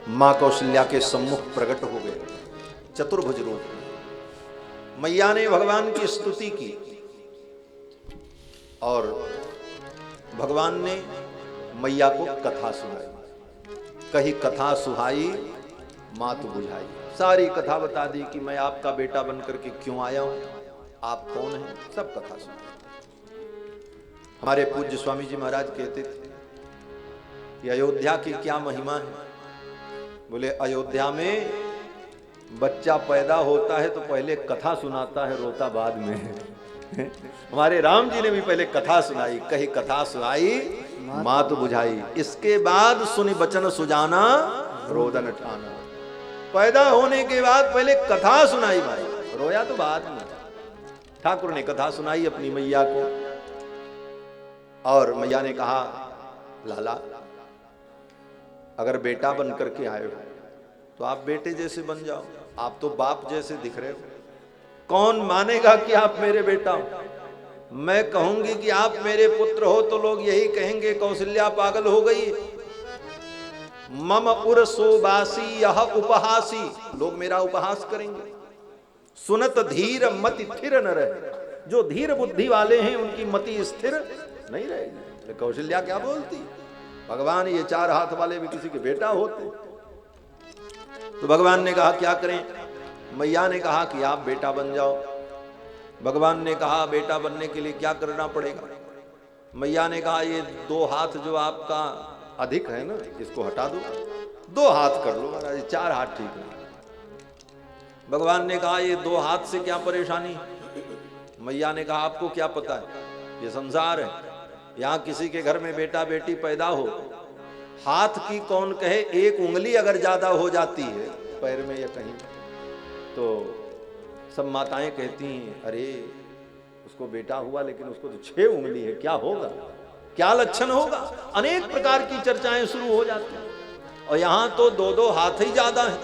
मां कौशल्या के सम्मुख प्रकट हो गए चतुर्भुज रूप में। मैया ने भगवान की स्तुति की और भगवान ने मैया को कथा सुनाई। कही कथा सुहाई मात बुझाई। सारी कथा बता दी कि मैं आपका बेटा बनकर के क्यों आया हूं, आप कौन हैं, सब कथा सुनाई। हमारे पूज्य स्वामी जी महाराज कहते थे कि अयोध्या की क्या महिमा है। बोले अयोध्या में बच्चा पैदा होता है तो पहले कथा सुनाता है, रोता बाद में। हमारे राम जी ने भी पहले कथा सुनाई। कही कथा सुनाई मात बुझाई। इसके बाद सुनि बचन सुजाना रोदन ठाना। पैदा होने के बाद पहले कथा सुनाई भाई, रोया तो बाद में। ठाकुर ने कथा सुनाई अपनी मैया को और मैया ने कहा लाला अगर बेटा बन करके आए हो तो आप बेटे जैसे बन जाओ, आप तो बाप जैसे दिख रहे हो। कौन मानेगा कि आप मेरे बेटा हो? मैं कहूंगी कि आप मेरे पुत्र हो तो लोग यही कहेंगे कौशल्या पागल हो गई। मम उर सोबासी यह उपहासी, लोग मेरा उपहास करेंगे। सुनत धीर मति स्थिर न रहे, जो धीर बुद्धि वाले हैं उनकी मति स्थिर नहीं रहेगी। तो कौशल्या क्या बोलती, भगवान ये 4 हाथ वाले भी किसी के बेटा होते। तो भगवान ने कहा क्या करें? मैया ने कहा कि आप बेटा बन जाओ। भगवान ने कहा बेटा बनने के लिए क्या करना पड़ेगा? मैया ने कहा ये 2 हाथ जो आपका अधिक है ना, इसको हटा दो, 2 हाथ कर लो महाराज, 4 हाथ ठीक है। भगवान ने कहा ये 2 हाथ से क्या परेशानी? मैया ने कहा आपको क्या पता है, ये संसार है, यहाँ किसी के घर में बेटा बेटी पैदा हो, हाथ की कौन कहे, 1 उंगली अगर ज्यादा हो जाती है पैर में या कहीं, तो सब माताएं कहती हैं अरे उसको बेटा हुआ लेकिन उसको तो 6 उंगली है, क्या होगा, क्या लक्षण होगा। अनेक प्रकार की चर्चाएं शुरू हो जाती हैं। और यहां तो 2-2 हाथ ही ज्यादा है,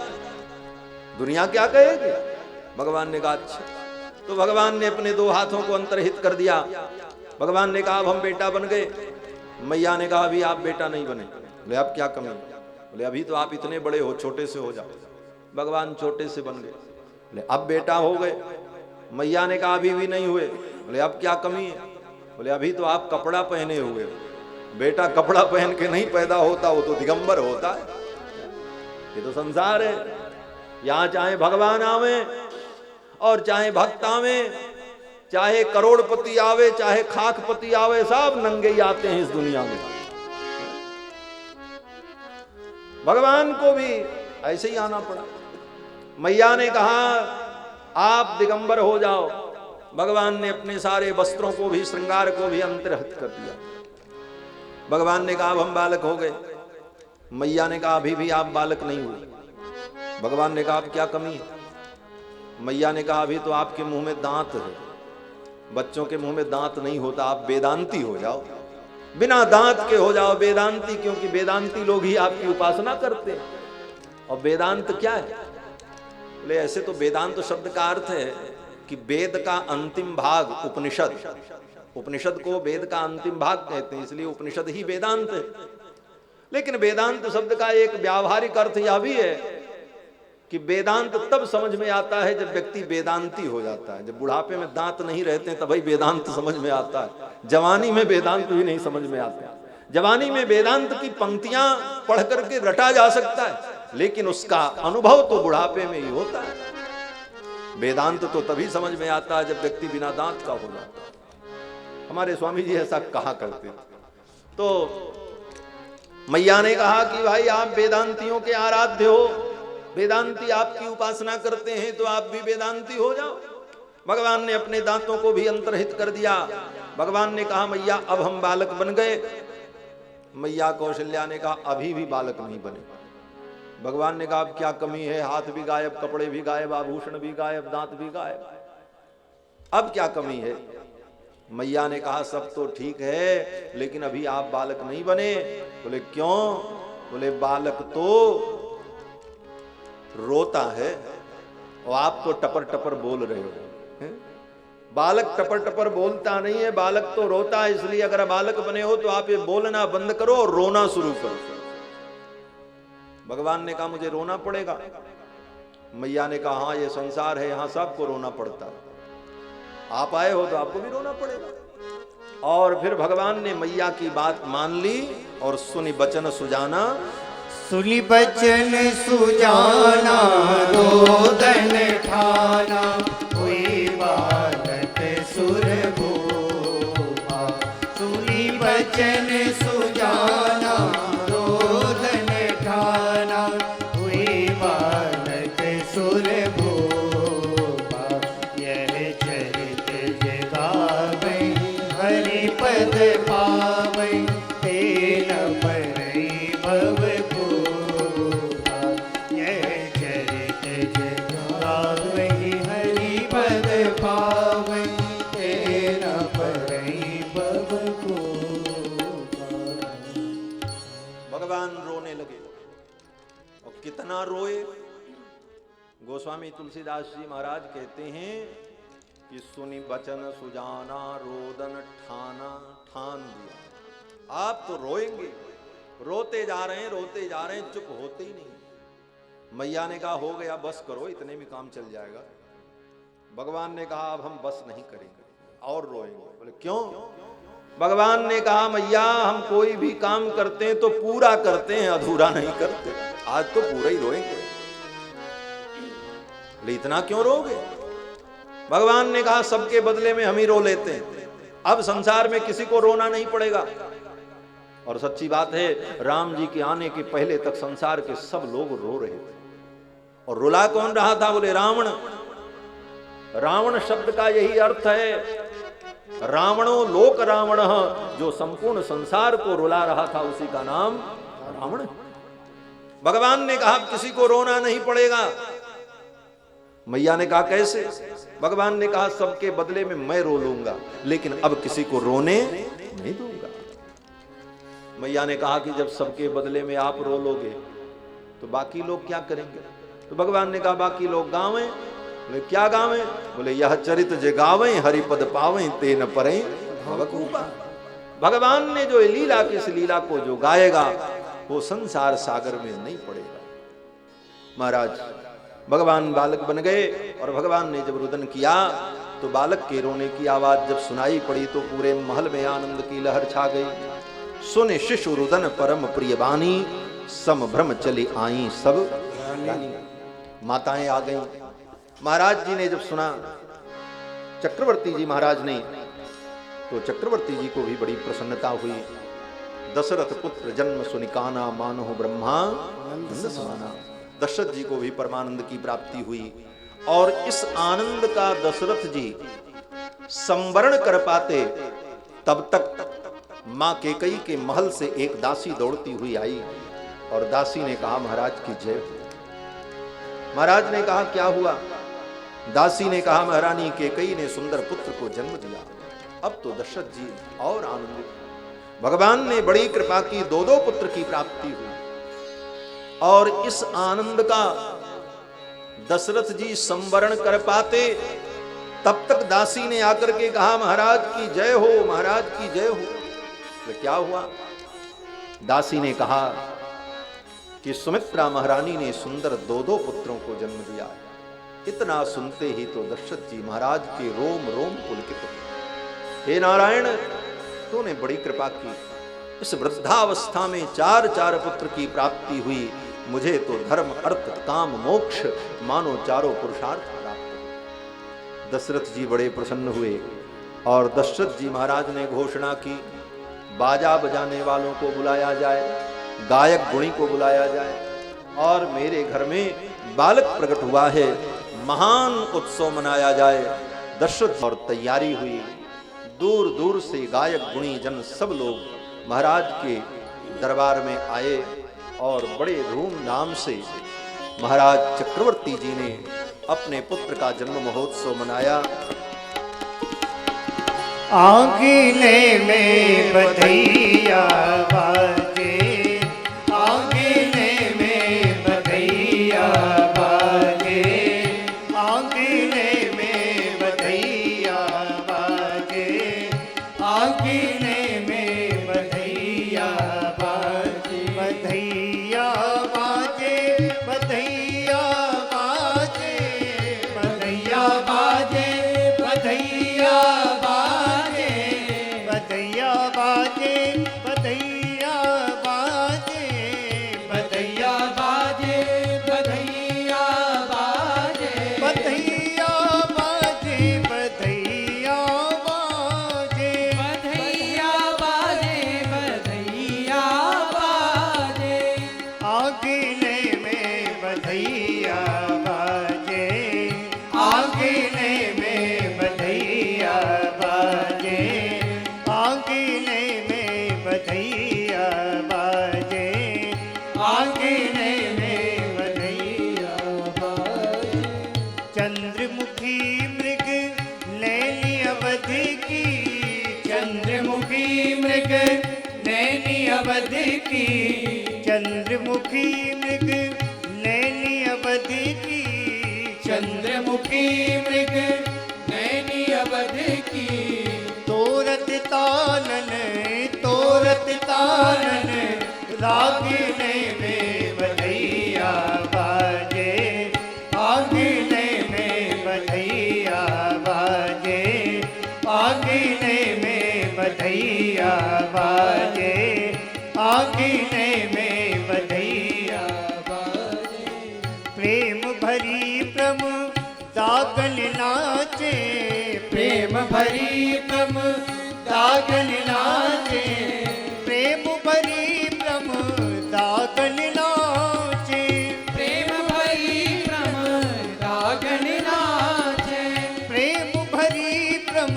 दुनिया क्या कहेगी। भगवान ने कहा अच्छा। तो भगवान ने अपने 2 हाथों को अंतर्हित कर दिया। भगवान ने कहा अब हम बेटा बन गए। मैया ने कहा अभी आप बेटा नहीं बने। बोले अब क्या कमी? बोले अभी तो आप इतने बड़े हो, छोटे से हो जाओ। भगवान छोटे से बन गए। बोले अब बेटा हो गए। मैया ने कहा अभी भी नहीं हुए। बोले अब क्या कमी है? बोले अभी तो आप कपड़ा पहने हुए हो। बेटा कपड़ा पहन के नहीं पैदा होता, वो तो दिगंबर होता है। ये तो संसार है, यहां चाहे भगवान आवे और चाहे भक्त आवे, चाहे करोड़पति आवे चाहे खाकपति आवे, सब नंगे ही आते हैं इस दुनिया में। भगवान को भी ऐसे ही आना पड़ा। मैया ने कहा आप दिगंबर हो जाओ। भगवान ने अपने सारे वस्त्रों को भी, श्रृंगार को भी अंतर्हित कर दिया। भगवान ने कहा अब हम बालक हो गए। मैया ने कहा अभी भी आप बालक नहीं हुए। भगवान ने कहा अब क्या कमी है? मैया ने कहा अभी तो आपके मुंह में दांत है, बच्चों के मुंह में दांत नहीं होता, आप वेदांती हो जाओ, बिना दांत के हो जाओ वेदांती, क्योंकि वेदांती लोग ही आपकी उपासना करते हैं। और वेदांत क्या है? बोले ऐसे तो वेदांत शब्द का अर्थ है कि वेद का अंतिम भाग उपनिषद, उपनिषद को वेद का अंतिम भाग कहते हैं, इसलिए उपनिषद ही वेदांत है। लेकिन वेदांत शब्द का एक व्यावहारिक अर्थ यह भी है कि वेदांत तब समझ में आता है जब व्यक्ति वेदांती हो जाता है। जब बुढ़ापे में दांत नहीं रहते हैं तभी वेदांत समझ में आता है, जवानी में वेदांत भी नहीं समझ में आता। जवानी में वेदांत की पंक्तियां पढ़ करके रटा जा सकता है, लेकिन उसका अनुभव तो बुढ़ापे में ही होता है। वेदांत तो तभी समझ में आता है जब व्यक्ति बिना दांत का हो जाता है। हमारे स्वामी जी ऐसा कहा करते थे। तो मैया ने कहा कि भाई आप वेदांतियों के आराध्य हो, वेदांती आपकी उपासना करते हैं तो आप भी वेदांती हो जाओ। भगवान ने अपने दांतों को भी अंतर्हित कर दिया। भगवान ने कहा मैया अब हम बालक बन गए। मैया कौशल्या ने कहा अभी भी बालक नहीं बने। भगवान ने कहा अब क्या कमी है? हाथ भी गायब, कपड़े भी गायब, आभूषण भी गायब, दांत भी गायब, अब क्या कमी है? मैया ने कहा सब तो ठीक है लेकिन अभी आप बालक नहीं बने। बोले क्यों? बोले बालक तो रोता है और आप तो टपर टपर बोल रहे हो। बालक टपर टपर बोलता नहीं है, बालक तो रोता है। इसलिए अगर बालक बने हो तो आप ये बोलना बंद करो और रोना शुरू करो। भगवान ने कहा मुझे रोना पड़ेगा। मैया ने कहा हाँ ये संसार है, यहां सबको रोना पड़ता है, आप आए हो तो आपको भी रोना पड़ेगा। और फिर भगवान ने मैया की बात मान ली और सुनी बचन सुजाना, सुनी बचन सुजाना रोदन ठाना, हुई बालक सुर भूपा। सुनी बचन सुजाना रोदन ठाना, हुई बालक सुर भूपा। यह चरित जगावे हरि पद पावे, तेन परई भव कितना रोए। गोस्वामी तुलसीदास जी महाराज कहते हैं कि सुनी बचन सुजाना रोदन ठाना, ठान दिया। आप तो रोएंगे, रोते जा रहे हैं, रोते जा रहे हैं, चुप होते ही नहीं। मैया ने कहा हो गया, बस करो, इतने में काम चल जाएगा। भगवान ने कहा अब हम बस नहीं करेंगे और रोएंगे। बोले क्यों? भगवान ने कहा मैया हम कोई भी काम करते हैं तो पूरा करते हैं, अधूरा नहीं करते, आज तो पूरा ही रोएंगे। इतना क्यों रोगे? भगवान ने कहा सबके बदले में हम ही रो लेते हैं, अब संसार में किसी को रोना नहीं पड़ेगा। और सच्ची बात है, राम जी के आने के पहले तक संसार के सब लोग रो रहे थे। और रुला कौन रहा था? बोले रावण। रावण शब्द का यही अर्थ है, रावणो लोक रावण, जो संपूर्ण संसार को रुला रहा था उसी का नाम रावण। भगवान ने कहा किसी को रोना नहीं पड़ेगा। मैया ने कहा कैसे? भगवान ने कहा सबके बदले में मैं रो लूंगा, लेकिन अब किसी को रोने नहीं दूंगा। मैया ने कहा कि जब सबके बदले में आप रो लोगे तो बाकी लोग क्या करेंगे? तो भगवान ने कहा बाकी लोग गावें। बोले क्या गावें? बोले यह चरित जे गावें हरिपद पावें, तेन परें भवकूपा। भगवान ने जो लीला की, इस लीला को जो गाएगा वो संसार सागर में नहीं पड़ेगा। महाराज भगवान बालक बन गए और भगवान ने जब रुदन किया तो बालक के रोने की आवाज जब सुनाई पड़ी तो पूरे महल में आनंद की लहर छा गई। सुने शिशु रुदन परम प्रिय बानी, सम भ्रम चली आई सब रानी। माताएं आ गईं। महाराज जी ने जब सुना, चक्रवर्ती जी महाराज ने, तो चक्रवर्ती जी को भी बड़ी प्रसन्नता हुई। दशरथ पुत्र जन्म सुनिकाना, मानो ब्रह्मा नंद समाना। दशरथ जी को भी परमानंद की प्राप्ति हुई और इस आनंद का दशरथ जी संवरण कर पाते तब तक मां केकई के महल से एक दासी दौड़ती हुई आई और दासी ने कहा महाराज की जय हो। महाराज ने कहा क्या हुआ? दासी ने कहा महारानी केकई ने सुंदर पुत्र को जन्म दिया। अब तो दशरथ जी और आनंदित, भगवान ने बड़ी कृपा की, दो दो पुत्र की प्राप्ति हुई। और इस आनंद का दशरथ जी संवरण कर पाते तब तक दासी ने आकर के कहा महाराज की जय हो, महाराज की जय हो। तो क्या हुआ? दासी ने कहा कि सुमित्रा महारानी ने सुंदर दो दो पुत्रों को जन्म दिया है। इतना सुनते ही तो दशरथ जी महाराज के रोम रोम पुलकित हुए। हे नारायण, तूने बड़ी कृपा की, इस वृद्धावस्था में चार चार पुत्र की प्राप्ति हुई। मुझे तो धर्म अर्थ काम मोक्ष मानो चारों पुरुषार्थ प्राप्त हुए। दशरथ जी बड़े प्रसन्न हुए और दशरथ जी महाराज ने घोषणा की बाजा बजाने वालों को बुलाया जाए, गायक गुणी को बुलाया जाए और मेरे घर में बालक प्रकट हुआ है, महान उत्सव मनाया जाए। दशरथ और तैयारी हुई। दूर दूर से गायक गुणी जन सब लोग महाराज के दरबार में आए और बड़े धूमधाम से महाराज चक्रवर्ती जी ने अपने पुत्र का जन्म महोत्सव मनाया। आंगने में बधैया बाजे, आंगने में बधैया बाजे, आंगने में बधैया बाजे, आंगने में बधैया बाजे, बधैया बाजे बधैया बाजे, आंगने में बधैया बाजे, आंगने में बधैया बाजे, आंगने में बधैया बाजे। चंद्रमुखी मृग नैनी अवध की, चंद्रमुखी मृग नैनी अवध की, चंद्रमुखी मृग नैनी अवध की, चंद्रमुखी मृग नैनी अवध की। तोरत तानन, तोरत तानन, रागने में बधैया बाजे, आंगने में बधैया बाजे, आंगने में बधैया बाजे, आंगने में बधैया बाजे। प्रेम भरी प्रम दागन नाचे, प्रेम भरी प्रम दागन नाचे, प्रेम भरी प्रम दागन नाचे, प्रेम भरी प्रम दागन नाचे, प्रेम भरी प्रम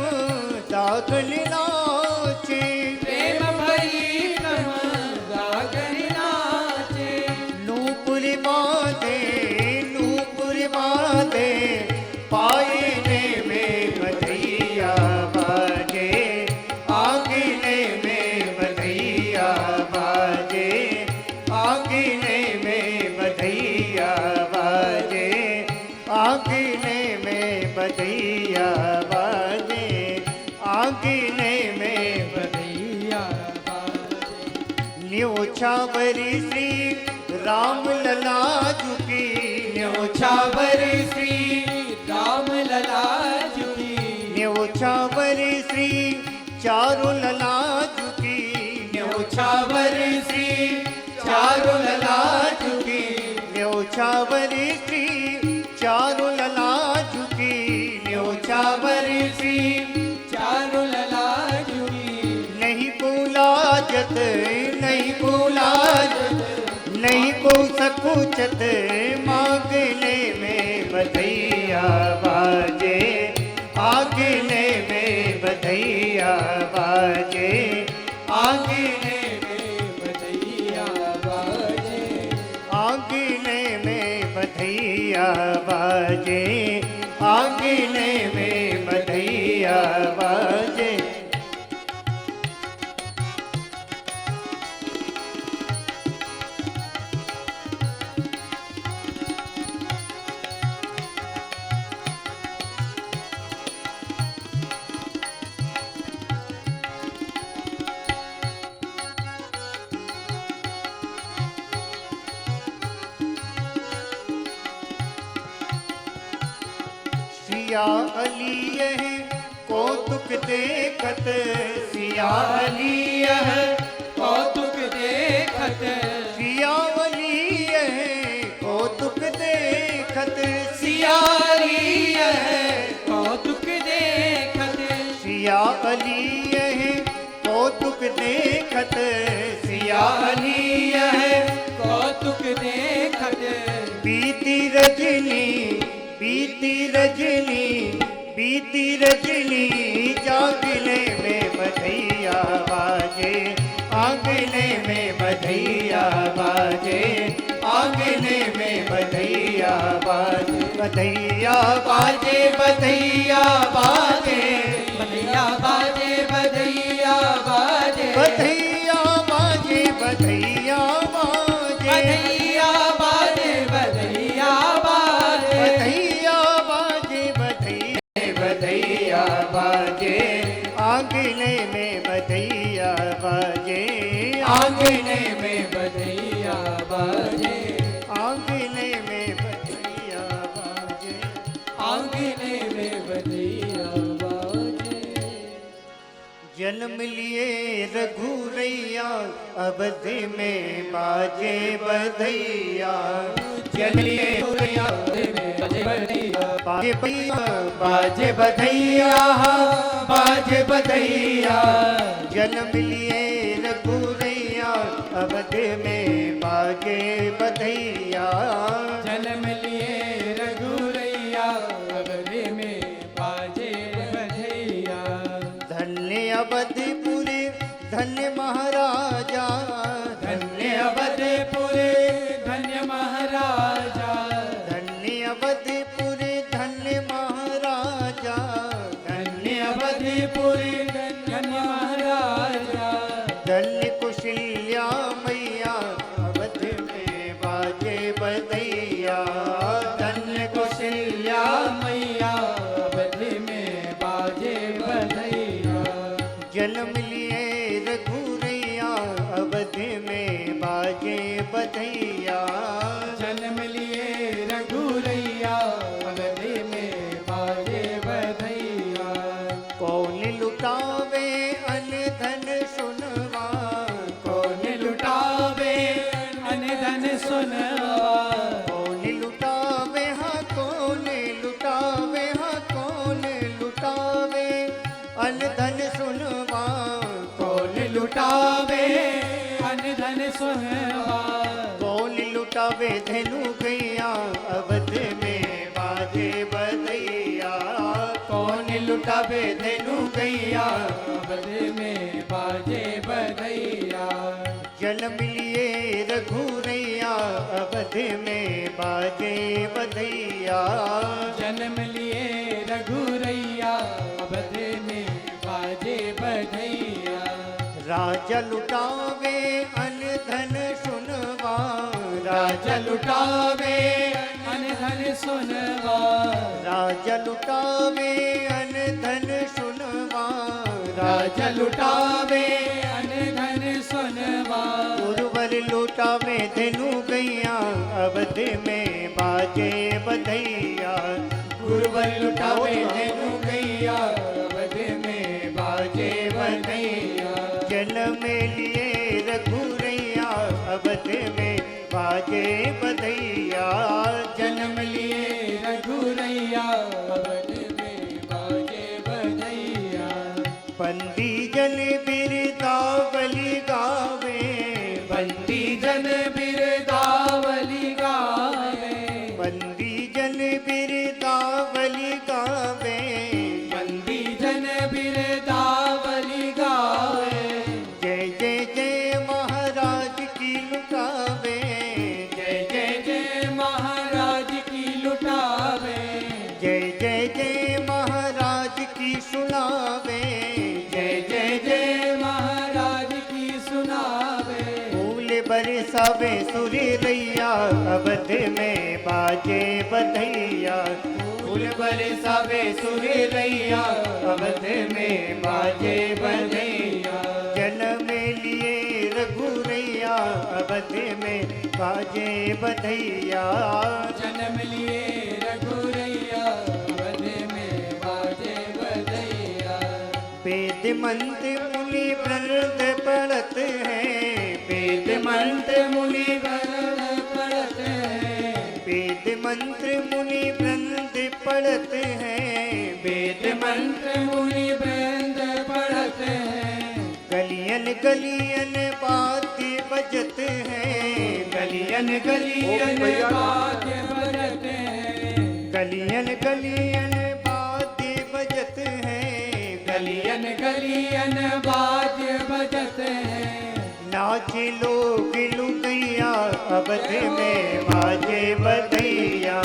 दागन नाचे, प्रेम भरी प्रम दागन नाचे। नूपुर बांधे, नूपुर बांधे, पायने में बधैया बाजे, आंगने में बधैया बाजे, आंगने में बधैया बाजे, आंगने में बधैया बाजे, आंगने में बधैया बाजे। न्योछावर श्री राम लला झुकी, न्योछावर श्री राम लला झुकी, न्योछावर श्री चारों लला झुकी, न्योछावर श्री चारों लला झुकी, न्योछावर श्री चारों लला झुकी, न्योछावर श्री चारों लला झुकी। नहीं बोला जत, नहीं बोला जत, नहीं को सकुचत, मांगने में बधैया बाजे, आंगने में बधैया बाजे, आंगने में बधैया बाजे, आंगने में बधैया बाजे, आंगने में बधैया बाजे। सिया अली यह कौतुक देखत, सिया अली यह कौतुक देखत, सिया अली यह कौतुक देखत, सिया अली यह कौतुक देखत, सिया अली यह कौतुक देखत, सिया अली यह कौतुक देखत। बीती रजनी, बीती रजनी, बीती रजनी, जागने में बधैया बाजे, आंगने में बधैया बाजे, आंगने में बधैया बाजे, बधैया बाजे, बधैया बाजे, बधैया बाजे, बधैया बाजे, बधैया बाजे, बधैया बाजे, बधैया बाजे, बधैया बाजे, बधैया बाजे, बधैया बधैया बाजे, आंगने में बधैया बाजे, आंगने में बधैया बाजे, आंगने में बधैया बाजे, आंगने में बधैया बाजे। जन्म लिए रघुरैया अवध में बाजे बधैया, जन्म लिए रघुरैया बाजे बधैया, बाजे बधैया, बाजे बधैया। जन्म लिए रघुरैया अवध में बाजे बधैया, जन्म लिए रघुरैया अवध में बाजे बधैया। धन्य अवधपुरी धन्य महाराजा, धन्य अवधपुरी धन्य महाराजा, धन्य अवधपुरी धन्य महाराजा, धन्य अवधपुरी धन्य महाराजा। धन्य कुशल्या मैया अवध में बाजे बधैया। धन्य कौशल्या मैया अवध में बाजे बधैया। जन्म लिए रघुरैया अवध में बाजे बधैया। जन्म लिए रघुरैया अवध में बाजे बधैया। कौन लुटावे अन धन सुनवा, कौन लुटावे अन धन सुनवा। कौन लुटावे हाँ कौन लुटावे हाँ कौन लुटावे अन धन सुनवा। कौन लुटावे अन धन सुनवा। कौन लुटावे धनु गैया अवध में बाजे बधैया। कौन लुटावे धनु गैया अवध में बाजे बधैया। जन्म लिए रघुरैया अवध में बाजे बधैया। जन्म लिए रघुरैया अवध में बाजे बधैया। राजा लुटावे अन धन सुनवा। राजा लुटावे अन धन सुनवा। राजा लुटावे अन धन सुनवा। राजा लुटावे अन धन सुनवा। गुरुवर लुटावे धनु गैया अवध में बाजे बधैया। गुरुवर लुटावे धनु गैया अवध में बाजे बधैया। जन्म लिए रघुरैया अवध में बाजे बधैया। जन्म लिए रघुरैया अवध में बाजे बधैया। बंदी जन बिरदावली गावे। बंदी जन बिरदावली गावे। बंदी जन बिरदावली गावे। बंदी जन बिरदावली गावे। जय जय जय महाराज की लुटावे। जय जय जय महाराज की लुटावे। जय जय जय महाराज की सुनावे। जय जय जय महाराज की सुनावे। फूल बरसावे सुरैया अवध में बाजे बधैया। फूल बरसावे सुरैया अवध में बाजे बधैया। जन्म लिए रघुरैया अवध में बाजे बधैया। जन्म लिए रघुरैया अवध में बाजे बधैया। वेद मंत्र मुनि व्रत पढ़त हैं। वेद मंत्र मुनि व्रत पढ़त हैं। वेद मंत्र मुनि व्रत पढ़त हैं। वेद मंत्र मुनि वृंद पढ़त हैं। गलियन गलियन वाद्य बजत हैं। गलियन गलियन ओ भैया। वाद्य बजत हैं। गलियन गलियन वाद्य बजत हैं। गलियन गलियन वाद्य बजत हैं। नाचे लोग लुगैया अवध में बाजे बधैया।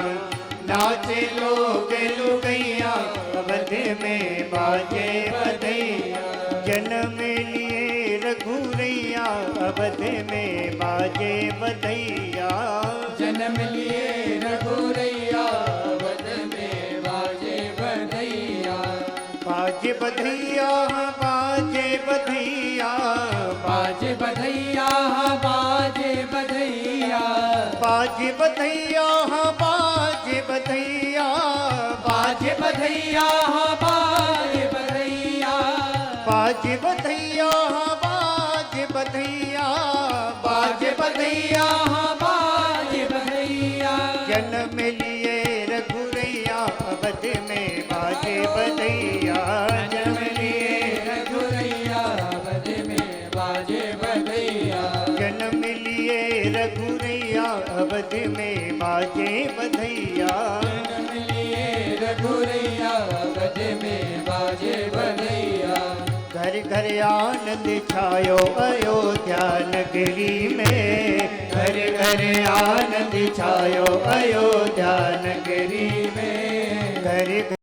नाचे लोग लुगैया अवध में बाजे बधैया। जन्म लिए रघुरैया अवध में बाजे बधैया। जन्म लिए रघुरैया अवध में बाजे बधैया। बाजे बधैया बाजे बधैया। बाजे बधैया बाजे बधैया। बाजे बधैया बाजे बधैया। बाजे बधैया बाजे बधैया। बाजे बधैया बाजे बधैया। बाजे बधैया बाजे बधैया। जन्म लिए रघुरैया अवध में बाजे बधैया। जन्म लिए रघुरैया अवध में बाजे बधैया। जन्म लिए रघुरैया अवध अवध में बाजे बधैया मिलिए रघुरैया अवध में बाजे बधैया घर घर आनंद छायो अयोध्या नगरी में घर घर आनंद छायो अयोध्या नगरी में घर